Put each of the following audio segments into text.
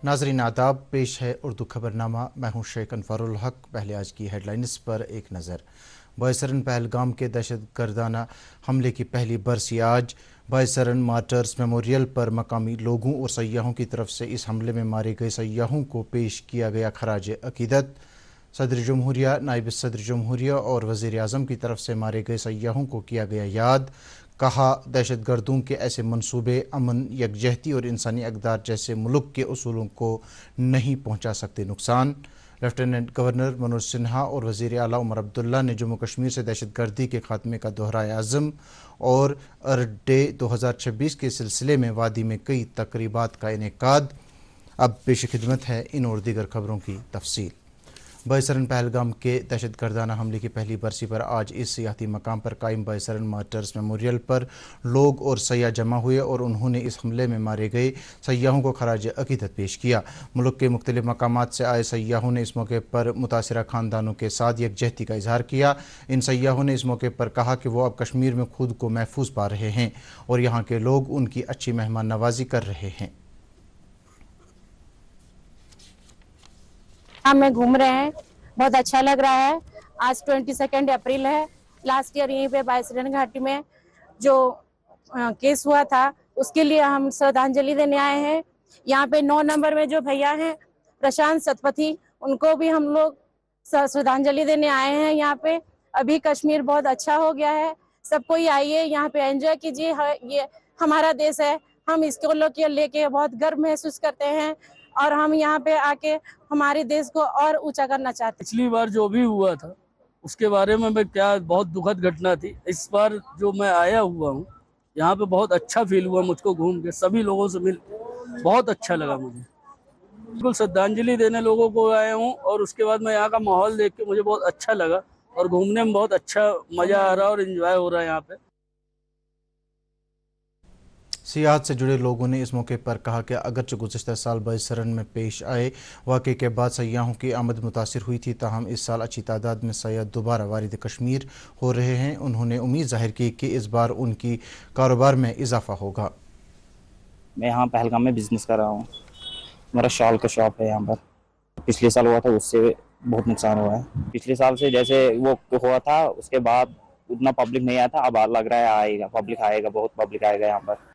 नाज़रीन आदाब, पेश है उर्दू खबरनामा। मैं हूँ शेख अनफारुल हक। पहले आज की हेडलाइंस पर एक नज़र। बायसरन पहलगाम के दहशतगर्दाना हमले की पहली बरसी आज। बायसरन मार्टर्स मेमोरियल पर मकामी लोगों और सयाहों की तरफ से इस हमले में मारे गए सयाहों को पेश किया गया खराज अकीदत। सदर जमहूरिया, नायब सदर जमहूरिया और वज़ीर आज़म की तरफ से मारे गए सयाहों को किया गया याद। कहा, दहशतगर्दों के ऐसे मंसूबे अमन, यकजहती और इंसानी अक़दार जैसे मुल्क के उसूलों को नहीं पहुँचा सकते नुकसान। लेफ्टिनेंट गवर्नर मनोज सिन्हा और वज़ीर आला उमर अब्दुल्ला ने जम्मू कश्मीर से दहशतगर्दी के खात्मे का दोहराया अज़्म और अर्थ डे 2026 के सिलसिले में वादी में कई तकरीबात का इनेकाद। अब पेश खिदमत है इन और दीगर खबरों की तफसील। बायसरन पहलगाम के दहशतगर्दाना हमले की पहली बरसी पर आज इस सियाहती मकाम पर कायम बायसरन मार्टर्स मेमोरियल पर लोग और सयाह जमा हुए और उन्होंने इस हमले में मारे गए सयाहों को खराज अकीदत पेश किया। मुल्क के मुख्तलिफ मकामात से आए सयाहों ने इस मौके पर मुतासिरा ख़ानदानों के साथ यकजहती का इजहार किया। इन सयाहों ने इस मौके पर कहा कि वो अब कश्मीर में खुद को महफूज पा रहे हैं और यहाँ के लोग उनकी अच्छी मेहमान नवाजी कर रहे हैं। में घूम रहे हैं, बहुत अच्छा लग रहा है। आज 22 अप्रैल है। लास्ट ईयर यहीं पे बायसरन घाटी में जो केस हुआ था उसके लिए हम श्रद्धांजलि देने आए हैं। यहाँ पे 9 नंबर में जो भैया हैं प्रशांत सतपथी, उनको भी हम लोग श्रद्धांजलि देने आए हैं। यहाँ पे अभी कश्मीर बहुत अच्छा हो गया है। सब कोई आइए, यहाँ पे एंजॉय कीजिए। ये हमारा देश है, हम इसको लेके बहुत गर्व महसूस करते हैं और हम यहाँ पे आके हमारे देश को और ऊंचा करना चाहते हैं। पिछली बार जो भी हुआ था उसके बारे में क्या बहुत दुखद घटना थी। इस बार जो मैं आया हुआ हूँ यहाँ पे बहुत अच्छा फील हुआ मुझको घूम के, सभी लोगों से मिल बहुत अच्छा लगा मुझे। बिल्कुल श्रद्धांजलि देने लोगों को आया हूँ और उसके बाद मैं यहाँ का माहौल देख के मुझे बहुत अच्छा लगा और घूमने में बहुत अच्छा मजा आ रहा है और एंजॉय हो रहा है यहाँ पे। सियाहत से जुड़े लोगों ने इस मौके पर कहा कि अगरचे गुज़श्ता साल बायसरन में पेश आए वाक़े के बाद सयाहों की आमद मुतासिर हुई थी, ताहम इस साल अच्छी तादाद में सयाह दोबारा वारिद कश्मीर हो रहे हैं। उन्होंने उम्मीद जाहिर की कि इस बार उनकी कारोबार में इजाफा होगा। मैं यहाँ पहलगाम में बिज़नेस कर रहा हूँ। मेरा शॉल का शॉप है यहाँ पर। पिछले साल हुआ था उससे बहुत नुकसान हुआ है। पिछले साल से जैसे वो हुआ था उसके बाद उतना पब्लिक नहीं आया था, अब लग रहा है आएगा, पब्लिक आएगा, बहुत पब्लिक आएगा यहाँ पर।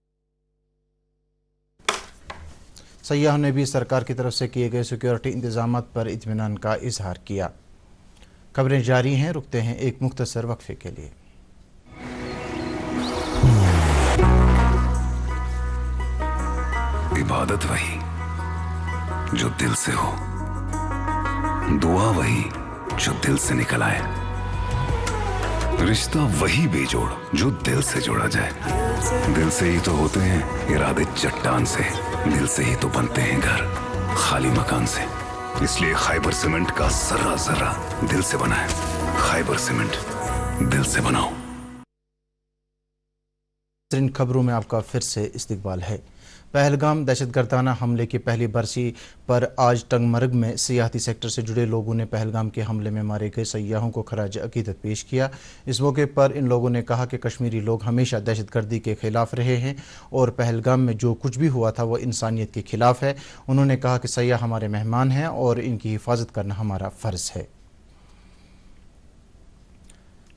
सयाहों ने भी सरकार की तरफ से किए गए सिक्योरिटी इंतजामात पर इत्मीनान का इजहार किया। खबरें जारी हैं, रुकते हैं एक मुख्तसर वक्फे के लिए। इबादत वही जो दिल से हो, दुआ वही जो दिल से निकल आए, रिश्ता वही बेजोड़ जो दिल से जोड़ा जाए। दिल से ही तो होते हैं इरादे चट्टान से, दिल से ही तो बनते हैं घर खाली मकान से। इसलिए खैबर सीमेंट का जर्रा जर्रा दिल से बना है। खैबर सीमेंट, दिल से बनाओ। इन खबरों में आपका फिर से इस्तकबाल है। पहलगाम दहशतगर्दाना हमले की पहली बरसी पर आज टंगमर्ग में सियाहती सेक्टर से जुड़े लोगों ने पहलगाम के हमले में मारे गए सयाहों को खराज अकीदत पेश किया। इस मौके पर इन लोगों ने कहा कि कश्मीरी लोग हमेशा दहशतगर्दी के खिलाफ रहे हैं और पहलगाम में जो कुछ भी हुआ था वह इंसानियत के खिलाफ है। उन्होंने कहा कि सयाह हमारे मेहमान हैं और इनकी हिफाजत करना हमारा फ़र्ज़ है।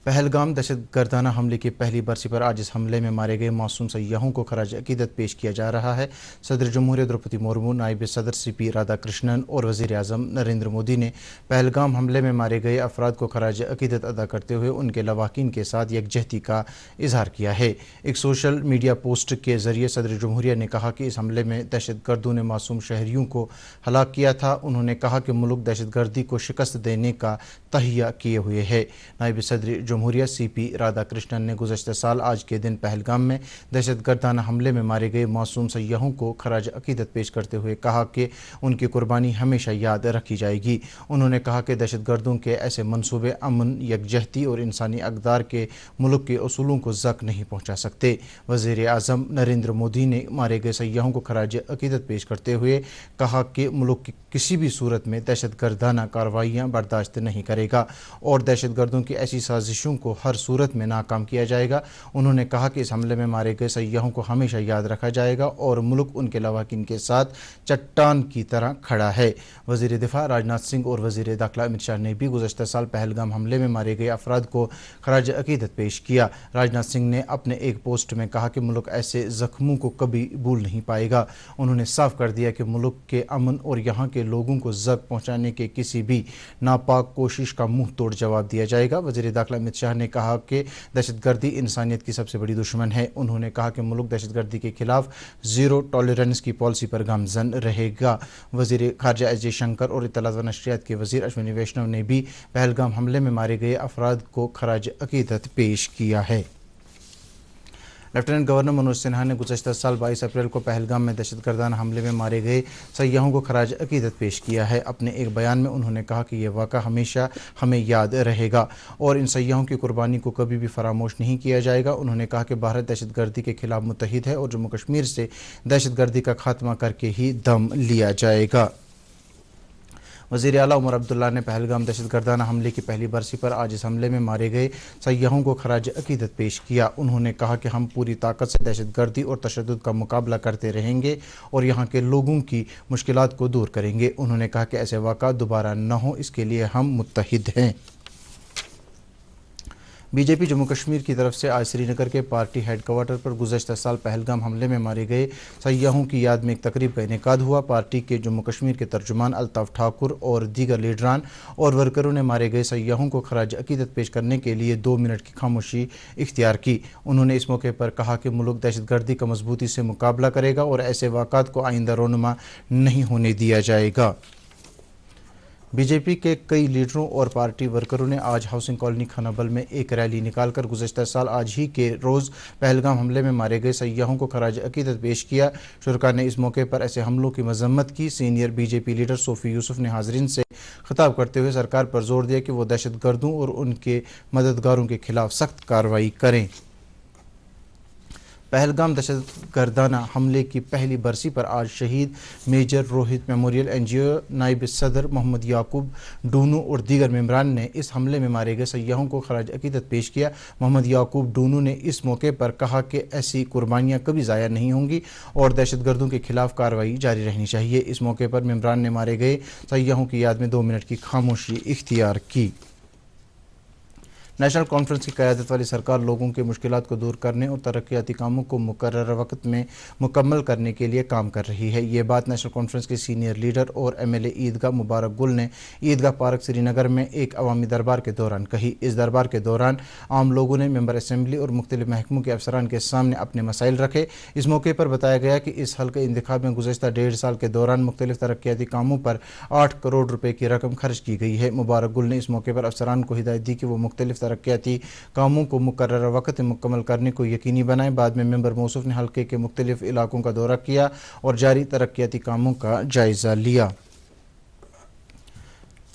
पहलगाम दहशतगर्दाना हमले की पहली बरसी पर आज इस हमले में मारे गए मासूम सयाहों को खराज अकीदत पेश किया जा रहा है। सदर जमहूरिया द्रौपदी मुर्मू, नायब सदर CP राधाकृष्णन और वज़ीर आज़म नरेंद्र मोदी ने पहलगाम हमले में मारे गए अफराद को खराज अकीदत अदा करते हुए उनके लवाकिन के साथ यकजहती का इजहार किया है। एक सोशल मीडिया पोस्ट के ज़रिए सदर जमहूरिया ने कहा कि इस हमले में दहशतगर्दों ने मासूम शहरियों को हलाक किया था। उन्होंने कहा कि मुल्क दहशतगर्दी को शिकस्त देने का तहिया किए हुए है। नायब सदर जमहूरिया CP राधाकृष्णन ने गुज़श्ता साल आज के दिन पहलगाम में दहशतगर्दाना हमले में मारे गए मासूम सयाहों को खराज अकीदत पेश करते हुए कहा कि उनकी कुर्बानी हमेशा याद रखी जाएगी। उन्होंने कहा कि दहशतगर्दों के ऐसे मंसूबे अमन, यकजहती और इंसानी अक़दार के मुल्क के उसूलों को ज़ख्म नहीं पहुँचा सकते। वज़ीर आज़म नरेंद्र मोदी ने मारे गए सयाहों को खराज अकीदत पेश करते हुए कहा कि मुल्क की किसी भी सूरत में दहशतगर्दाना कार्रवाइयाँ बर्दाश्त नहीं करेगा और दहशतगर्दों की ऐसी साजिशों कोशिशों को हर सूरत में नाकाम किया जाएगा। उन्होंने कहा कि इस हमले में मारे गए सयाहों को हमेशा याद रखा जाएगा और मुल्क उनके लवाकिन के साथ चट्टान की तरह खड़ा है। वज़ीर दिफा राजनाथ सिंह और वज़ीर दाखिला अमित शाह ने भी गुज़श्ता साल पहलगाम हमले में मारे गए अफराद को खराज अकीदत पेश किया। राजनाथ सिंह ने अपने एक पोस्ट में कहा कि मुल्क ऐसे जख्मों को कभी भूल नहीं पाएगा। उन्होंने साफ कर दिया कि मुल्क के अमन और यहाँ के लोगों को जख्म पहुँचाने के किसी भी नापाक कोशिश का मुंह तोड़ जवाब दिया जाएगा। वज़ीर दाखिला अमित शाह ने कहा कि दहशतगर्दी इंसानियत की सबसे बड़ी दुश्मन है। उन्होंने कहा कि मुल्क दहशतगर्दी के खिलाफ ज़ीरो टॉलरेंस की पॉलिसी पर गामजन रहेगा। वज़ीर खारजा एस जयशंकर और इत्तलात व नशरियात के वज़ीर अश्विनी वैष्णव ने भी पहलगाम हमले में मारे गए अफराद को खराज अकीदत पेश किया है। लेफ्टिनेंट गवर्नर मनोज सिन्हा ने गुज़श्ता साल 22 अप्रैल को पहलगाम में दहशतगर्दाना हमले में मारे गए सयाहों को खराज अकीदत पेश किया है। अपने एक बयान में उन्होंने कहा कि यह वाक़ा हमेशा हमें याद रहेगा और इन सयाहों की कुर्बानी को कभी भी फरामोश नहीं किया जाएगा। उन्होंने कहा कि भारत दहशतगर्दी के खिलाफ मुत्तहिद है और जम्मू कश्मीर से दहशतगर्दी का खात्मा करके ही दम लिया जाएगा। वज़ीर आला उमर अब्दुल्ला ने पहलगाम दहशतगर्दाना हमले की पहली बरसी पर आज इस हमले में मारे गए सयाहों को खराज अकीदत पेश किया। उन्होंने कहा कि हम पूरी ताकत से दहशतगर्दी और तशद्दुद का मुकाबला करते रहेंगे और यहाँ के लोगों की मुश्किलात को दूर करेंगे। उन्होंने कहा कि ऐसे वाक़ा दोबारा न हो, इसके लिए हम मुत्तहिद हैं। बीजेपी जम्मू कश्मीर की तरफ से आज श्रीनगर के पार्टी हेडक्वार्टर पर गुज़श्ता साल पहलगाम हमले में मारे गए सयाहों की याद में एक तकरीब का इनेकाद हुआ। पार्टी के जम्मू कश्मीर के तर्जुमान अल्ताफ़ ठाकुर और दीगर लीडरान और वर्करों ने मारे गए सयाहों को खराज अकीदत पेश करने के लिए 2 मिनट की खामोशी इख्तियार की। उन्होंने इस मौके पर कहा कि मुल्क दहशतगर्दी का मजबूती से मुकाबला करेगा और ऐसे वाक़ात को आइंदा रोनुमा नहीं होने दिया जाएगा। बीजेपी के कई लीडरों और पार्टी वर्करों ने आज हाउसिंग कॉलोनी खानाबल में एक रैली निकालकर गुज़श्ता साल आज ही के रोज़ पहलगाम हमले में मारे गए सयाहों को खराज अकीदत पेश किया। शुरका ने इस मौके पर ऐसे हमलों की मजम्मत की। Senior BJP leader SoFi Yusuf ने हाज़रीन से खिताब करते हुए सरकार पर जोर दिया कि वो दहशतगर्दों और उनके मददगारों के खिलाफ सख्त कार्रवाई करें। पहलगाम दहशतगर्दाना हमले की पहली बरसी पर आज शहीद मेजर रोहित मेमोरियल NGO नायब सदर मोहम्मद याकूब डूनू और दीगर मेंबरान ने इस हमले में मारे गए सयाहों को खराज अकीदत पेश किया। मोहम्मद याकूब डूनू ने इस मौके पर कहा कि ऐसी कुर्बानियाँ कभी ज़ाया नहीं होंगी और दहशतगर्दों के खिलाफ कार्रवाई जारी रहनी चाहिए। इस मौके पर मेंबरान ने मारे गए सयाहों की याद में 2 मिनट की खामोशी इख्तियार की। नेशनल कॉन्फ्रेंस की क़यादत वाली सरकार लोगों की मुश्किलात को दूर करने और तरक्याती कामों को मुकर्रर वक्त में मुकम्मल करने के लिए काम कर रही है। ये बात नेशनल कॉन्फ्रेंस के सीनियर लीडर और MLA ईदगाह मुबारक गुल ने ईदगाह पार्क श्रीनगर में एक अवामी दरबार के दौरान कही। इस दरबार के दौरान आम लोगों ने मेंबर असम्बली और मुख्तलिफ महकमों के अफसरान के सामने अपने मसाइल रखे। इस मौके पर बताया गया कि इस हल्के इंतखाब में गुज़श्ता 1.5 साल के दौरान मुख्तलिफ तरक्याती कामों पर 8 करोड़ रुपये की रकम खर्च की गई है। मुबारक गुल ने इस मौके पर अफसरान को हिदायत दी कि वो मुख्तलिफ तरक्याती कामों को मुकर्रर वक्त में मुकम्मल करने को यकीनी बनाएं। बाद में मेंबर मौसूफ ने हल्के के मुख्तलिफ इलाकों का दौरा किया और जारी तरक्याती कामों का जायज़ा लिया।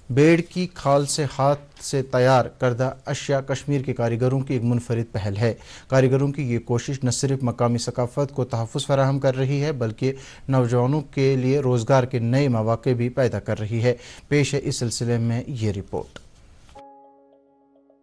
बेड़ की खाल से हाथ से तैयार करदा अशिया कश्मीर के कारीगरों की एक मुनफरिद पहल है। कारीगरों की ये कोशिश न सिर्फ मकामी सकाफत को तहफ़्फ़ुज़ फराहम कर रही है बल्कि नौजवानों के लिए रोज़गार के नए मौक़े भी पैदा कर रही है। पेश है इस सिलसिले में ये रिपोर्ट।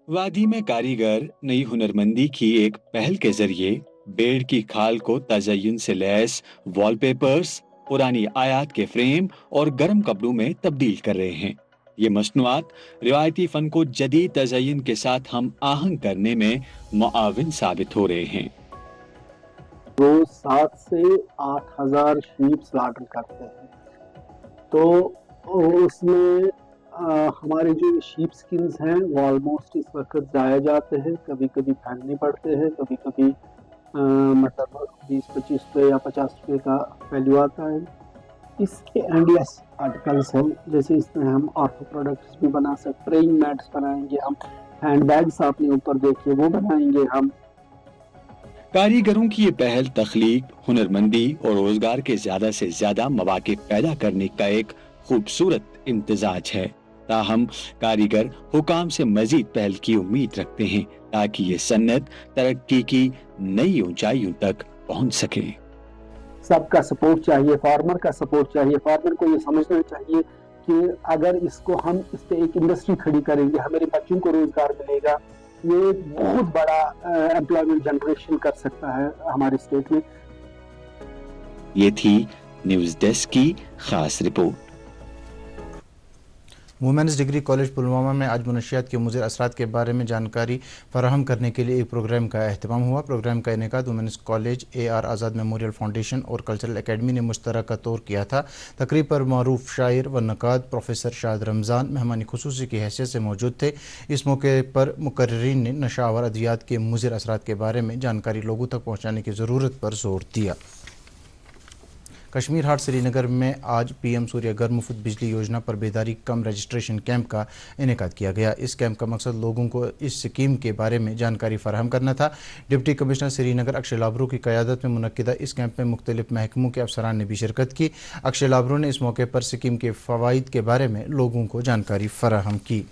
वादी में कारीगर नई हुनरमंदी की एक पहल के जरिए बेड़ की खाल को तज़य्युन से लैस वॉलपेपर्स, पुरानी आयात के फ्रेम और गर्म कपड़ों में तब्दील कर रहे हैं। ये मसनूआत रिवायती फन को जदीद तज़य्युन के साथ हम आहंग करने में मुआविन साबित हो रहे हैं। रोज 7 से 8,000 शीप स्लॉटर करते हैं, तो उसमें हमारे जो शीप स्किन्स हैं वो ऑलमोस्ट इस वक्त ज़ाया जाते हैं। कभी कभी फेंकने पड़ते हैं, कभी कभी मतलब 20-25 रुपये या 50 रुपये का वैल्यू आता है। इसके एंडलेस आर्टिकल्स हैं, जैसे इसमें हम ऑर्थो प्रोडक्ट्स भी बना सकते, प्रेइंग मैट्स बनाएंगे हम, हैंड बैग्स आपने ऊपर देखिए वो बनाएंगे हम। कारीगरों की ये पहल तख्लीक, हुनरमंदी और रोजगार के ज्यादा से ज्यादा मौके पैदा करने का एक खूबसूरत इम्तिजाज है। ताहम कारीगर हुकाम से मजीद पहल की उम्मीद रखते हैं ताकि ये सन्नत तरक्की की नई ऊंचाइयों तक पहुंच सके। सबका सपोर्ट चाहिए, फार्मर का सपोर्ट चाहिए। फार्मर को ये समझना चाहिए कि अगर इसको हम इस पे एक इंडस्ट्री खड़ी करेंगे, हमारे बच्चों को रोजगार मिलेगा, یہ بہت بڑا ایمپلائمنٹ جنریشن کر سکتا ہے ہمارے اسٹیٹ میں. یہ تھی نیوز ڈیسک کی خاص رپورٹ. وومینز ڈگری کالج پلوامہ میں آج منشیات کے مضر اثرات کے بارے میں جانکاری فراہم کرنے کے لیے ایک پروگرام کا اہتمام ہوا. پروگرام کا انعقاد وومینز کالج AR آزاد میموریل فاؤنڈیشن اور کلچرل اکیڈمی نے مشترکہ طور کیا تھا. تقریب پر معروف شاعر و نقاد پروفیسر شاد رمضان مہمان خصوصی کی حیثیت سے موجود تھے. اس موقع پر مقررین نے نشہ آور ادویات کے مضر اثرات کے بارے میں جانکاری لوگوں تک پہنچانے کی ضرورت پر زور دیا. کشمیر ہاٹ سری نگر میں آج PM سوریہ گھر مفت بجلی یوجنا پر بیداری کم رجسٹریشن کیمپ کا انعقاد کیا گیا. اس کیمپ کا مقصد لوگوں کو اس اسکیم کے بارے میں جانکاری فراہم کرنا تھا. ڈپٹی کمشنر سری نگر اکشے لابرو کی قیادت میں منعقدہ اس کیمپ میں مختلف محکموں کے افسران نے بھی شرکت کی. اکشے لابرو نے اس موقع پر اسکیم کے فوائد کے بارے میں لوگوں کو جانکاری فراہم کی.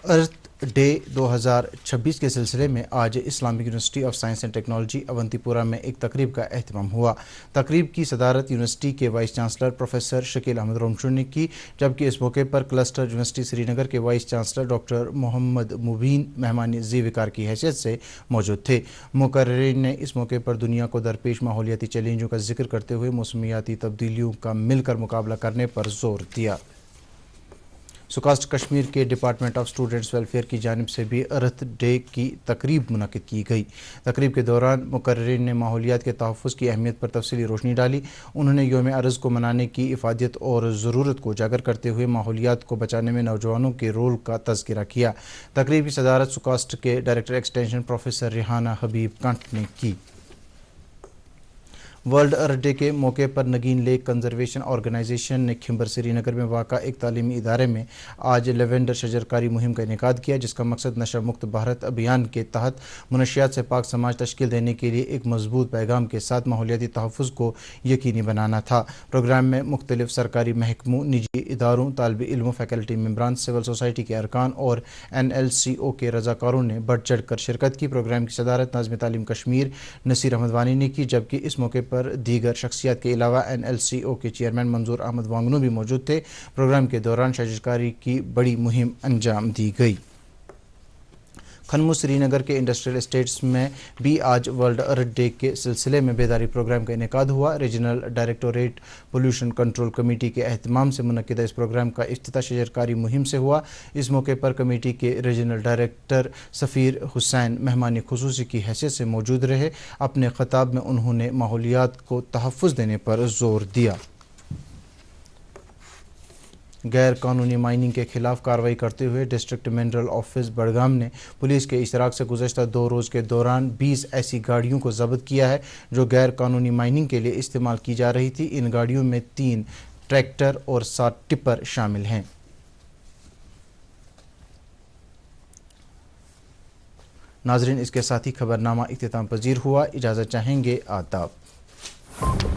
ارتھ ڈے 2026 کے سلسلے میں آج Islamic University of Science and Technology Awantipora میں ایک تقریب کا اہتمام ہوا. تقریب کی صدارت یونیورسٹی کے vice chancellor professor Shakeel Ahmad Romshoo نے کی، جبکہ اس موقع پر کلسٹر یونیورسٹی سری نگر کے vice chancellor doctor Mohammad Mubeen مہمان زی وقار کی حیثیت سے موجود تھے. مقررین نے اس موقع پر دنیا کو درپیش ماحولیاتی چیلنجوں کا ذکر کرتے ہوئے موسمیاتی تبدیلیوں کا مل کر مقابلہ کرنے پر زور دیا. سکاسٹ کشمیر کے ڈپارٹمنٹ آف اسٹوڈنٹس ویلفیئر کی جانب سے بھی ارتھ ڈے کی تقریب منعقد کی گئی. تقریب کے دوران مقررین نے ماحولیات کے تحفظ کی اہمیت پر تفصیلی روشنی ڈالی. انہوں نے یوم ارض کو منانے کی افادیت اور ضرورت کو اجاگر کرتے ہوئے ماحولیات کو بچانے میں نوجوانوں کے رول کا تذکرہ کیا. تقریب کی صدارت سکاسٹ کے director extension professor Rehana Habib Kanth نے کی. ورلڈ ارتھ ڈے کے موقع پر نگین لیک کنزرویشن آرگنائزیشن نے کھمبر سری نگر میں واقع ایک تعلیمی ادارے میں آج لیوینڈر شجرکاری مہم کا انعقاد کیا، جس کا مقصد نشہ مکت بھارت ابھیان کے تحت منشیات سے پاک سماج تشکیل دینے کے لیے ایک مضبوط پیغام کے ساتھ ماحولیاتی تحفظ کو یقینی بنانا تھا. پروگرام میں مختلف سرکاری محکموں، نجی اداروں، طالب علموں، فیکلٹی ممبران، سول سوسائٹی کے ارکان اور NLCO کے رضاکاروں نے بڑھ چڑھ کر شرکت کی. پروگرام کی صدارت ناظم تعلیم کشمیر نصیر احمد وانی نے کی، جبکہ اس موقع پر دیگر شخصیات کے علاوہ NLCO کے چیئرمین منظور احمد وانگنو بھی موجود تھے. پروگرام کے دوران شجرکاری کی بڑی مہم انجام دی گئی. کھنمو سری نگر کے انڈسٹریل اسٹیٹس میں بھی آج ورلڈ ارتھ ڈے کے سلسلے میں بیداری پروگرام کا انعقاد ہوا. Regional directorate pollution control committee کے اہتمام سے منعقدہ اس پروگرام کا افتتاح شجرکاری مہم سے ہوا. اس موقع پر کمیٹی کے ریجنل ڈائریکٹر سفیر حسین مہمان خصوصی کی حیثیت سے موجود رہے. اپنے خطاب میں انہوں نے ماحولیات کو تحفظ دینے پر زور دیا. غیر قانونی مائننگ کے خلاف کارروائی کرتے ہوئے ڈسٹرکٹ منرل آفس بڑگام نے پولیس کے اشتراک سے گزشتہ 2 روز کے دوران 20 ایسی گاڑیوں کو ضبط کیا ہے جو غیر قانونی مائننگ کے لیے استعمال کی جا رہی تھی. ان گاڑیوں میں 3 ٹریکٹر اور 7 ٹپر شامل ہیں. ناظرین، اس کے ساتھ ہی خبرنامہ اختتام پذیر ہوا. اجازت چاہیں گے. آداب.